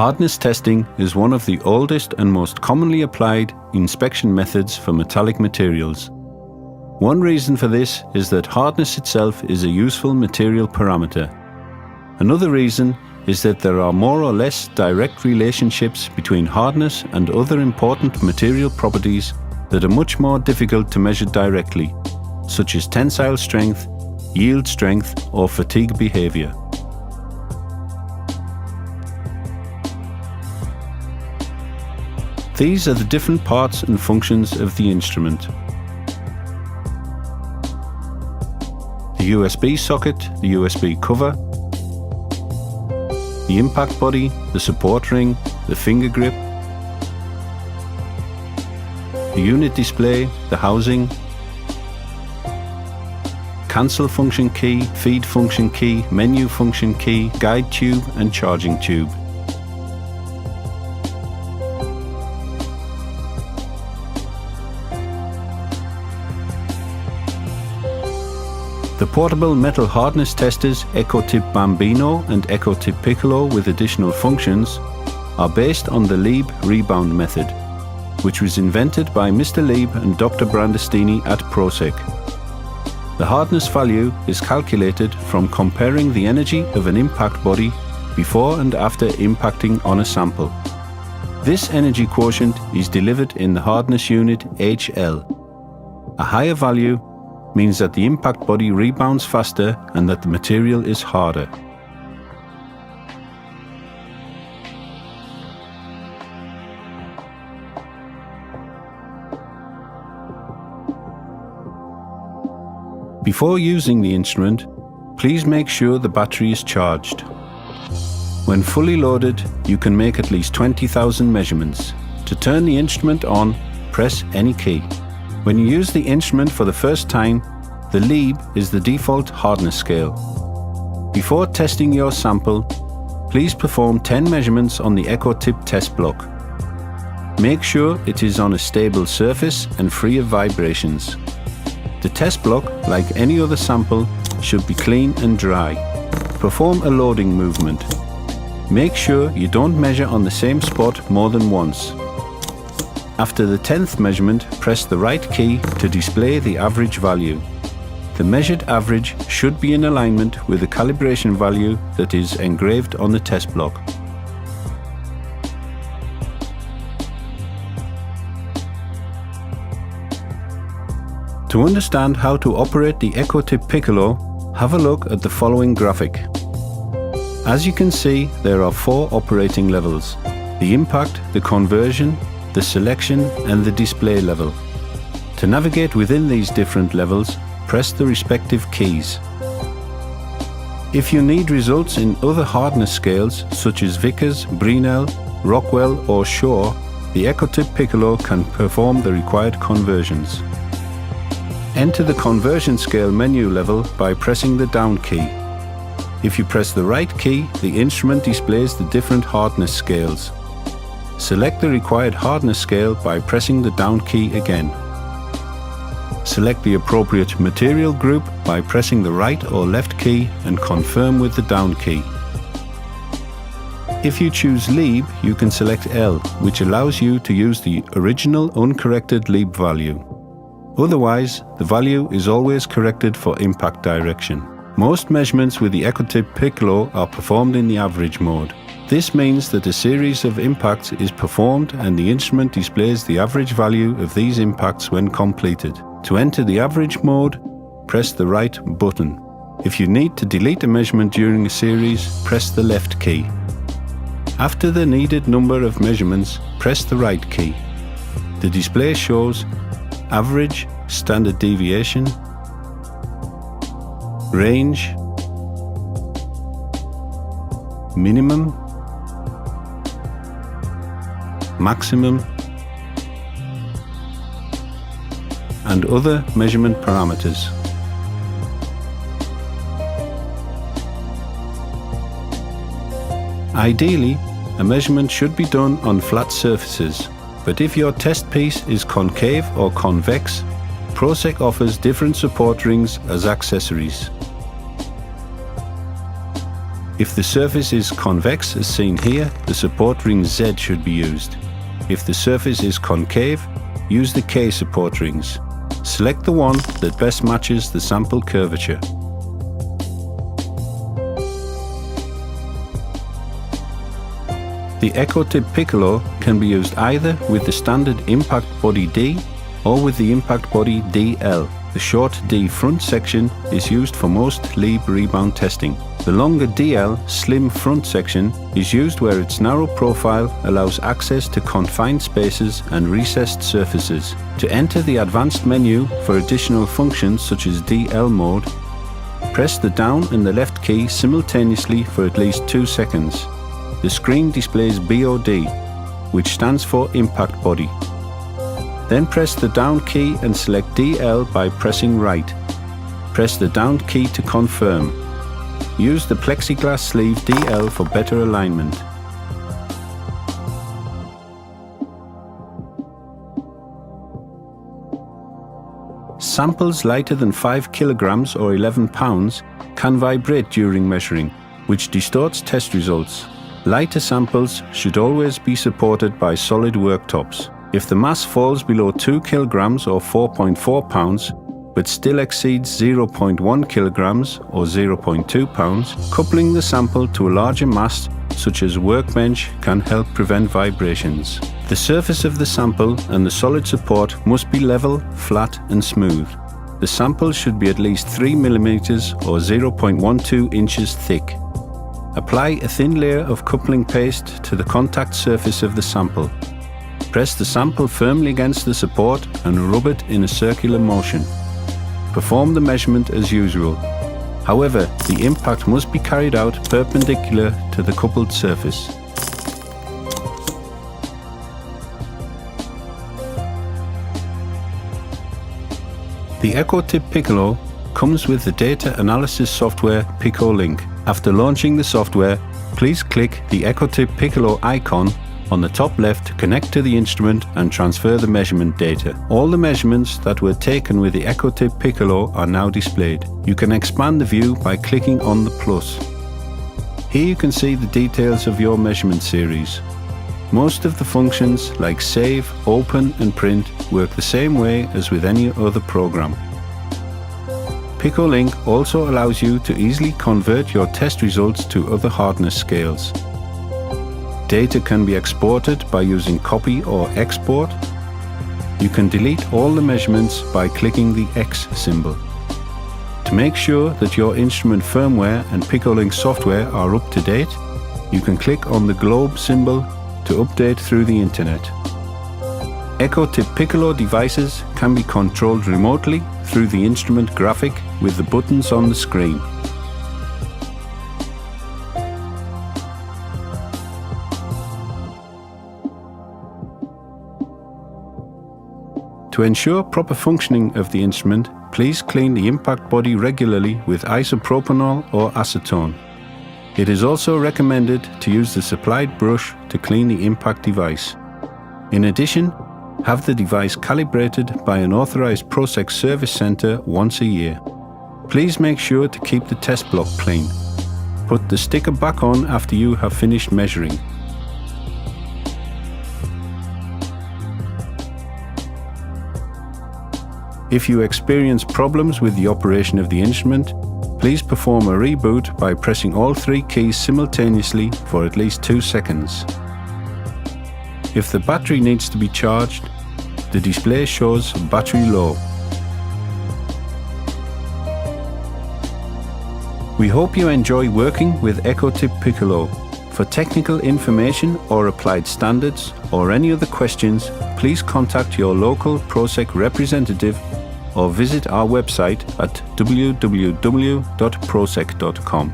Hardness testing is one of the oldest and most commonly applied inspection methods for metallic materials. One reason for this is that hardness itself is a useful material parameter. Another reason is that there are more or less direct relationships between hardness and other important material properties that are much more difficult to measure directly, such as tensile strength, yield strength, or fatigue behavior. These are the different parts and functions of the instrument. The USB socket, the USB cover, the impact body, the support ring, the finger grip, the unit display, the housing, cancel function key, feed function key, menu function key, guide tube and charging tube. The portable metal hardness testers Equotip Bambino and Equotip Piccolo with additional functions are based on the Lieb rebound method, which was invented by Mr. Lieb and Dr. Brandestini at Proceq. The hardness value is calculated from comparing the energy of an impact body before and after impacting on a sample. This energy quotient is delivered in the hardness unit HL. A higher value means that the impact body rebounds faster and that the material is harder. Before using the instrument, please make sure the battery is charged. When fully loaded, you can make at least 20,000 measurements. To turn the instrument on, press any key. When you use the instrument for the first time, the Lieb is the default hardness scale. Before testing your sample, please perform 10 measurements on the Equotip test block. Make sure it is on a stable surface and free of vibrations. The test block, like any other sample, should be clean and dry. Perform a loading movement. Make sure you don't measure on the same spot more than once. After the 10th measurement, press the right key to display the average value. The measured average should be in alignment with the calibration value that is engraved on the test block. To understand how to operate the Equotip Piccolo, have a look at the following graphic. As you can see, there are 4 operating levels: the impact, the conversion, the selection and the display level. To navigate within these different levels, press the respective keys. If you need results in other hardness scales such as Vickers, Brinell, Rockwell or Shaw, the Equotip Piccolo can perform the required conversions. Enter the conversion scale menu level by pressing the down key. If you press the right key, the instrument displays the different hardness scales. Select the required hardness scale by pressing the down key again. Select the appropriate material group by pressing the right or left key and confirm with the down key. If you choose Lieb, you can select L, which allows you to use the original uncorrected Lieb value. Otherwise, the value is always corrected for impact direction. Most measurements with the Equotip Piccolo are performed in the average mode. This means that a series of impacts is performed and the instrument displays the average value of these impacts when completed. To enter the average mode, press the right button. If you need to delete a measurement during a series, press the left key. After the needed number of measurements, press the right key. The display shows average, standard deviation, range, minimum, maximum, and other measurement parameters. Ideally, a measurement should be done on flat surfaces, but if your test piece is concave or convex, Proceq offers different support rings as accessories. If the surface is convex as seen here, the support ring Z should be used. If the surface is concave, use the K support rings. Select the one that best matches the sample curvature. The Equotip Piccolo can be used either with the standard impact body D or with the impact body DL. The short D front section is used for most lead rebound testing. The longer DL slim front section is used where its narrow profile allows access to confined spaces and recessed surfaces. To enter the advanced menu for additional functions such as DL mode, press the down and the left key simultaneously for at least 2 seconds. The screen displays BOD, which stands for impact body. Then press the down key and select DL by pressing right. Press the down key to confirm. Use the plexiglass sleeve DL for better alignment. Samples lighter than 5 kilograms or 11 pounds can vibrate during measuring, which distorts test results. Lighter samples should always be supported by solid worktops. If the mass falls below 2 kilograms or 4.4 pounds, but still exceeds 0.1 kilograms or 0.2 pounds, coupling the sample to a larger mass, such as workbench, can help prevent vibrations. The surface of the sample and the solid support must be level, flat and smooth. The sample should be at least 3 mm or 0.12 inches thick. Apply a thin layer of coupling paste to the contact surface of the sample. Press the sample firmly against the support and rub it in a circular motion. Perform the measurement as usual. However, the impact must be carried out perpendicular to the coupled surface. The Equotip Piccolo comes with the data analysis software Picolink. After launching the software, please click the Equotip Piccolo icon on the top left to connect to the instrument and transfer the measurement data. All the measurements that were taken with the Equotip Piccolo are now displayed. You can expand the view by clicking on the plus. Here you can see the details of your measurement series. Most of the functions like save, open and print work the same way as with any other program. Picolink also allows you to easily convert your test results to other hardness scales. Data can be exported by using copy or export. You can delete all the measurements by clicking the X symbol. To make sure that your instrument firmware and Picolink software are up to date, you can click on the globe symbol to update through the internet. Equotip Piccolo devices can be controlled remotely through the instrument graphic with the buttons on the screen. To ensure proper functioning of the instrument, please clean the impact body regularly with isopropanol or acetone. It is also recommended to use the supplied brush to clean the impact device. In addition, have the device calibrated by an authorized Proceq service center once a year. Please make sure to keep the test block clean. Put the sticker back on after you have finished measuring. If you experience problems with the operation of the instrument, please perform a reboot by pressing all 3 keys simultaneously for at least 2 seconds. If the battery needs to be charged, the display shows battery low. We hope you enjoy working with Equotip Piccolo. For technical information or applied standards or any other questions, please contact your local Proceq representative or visit our website at www.proceq.com.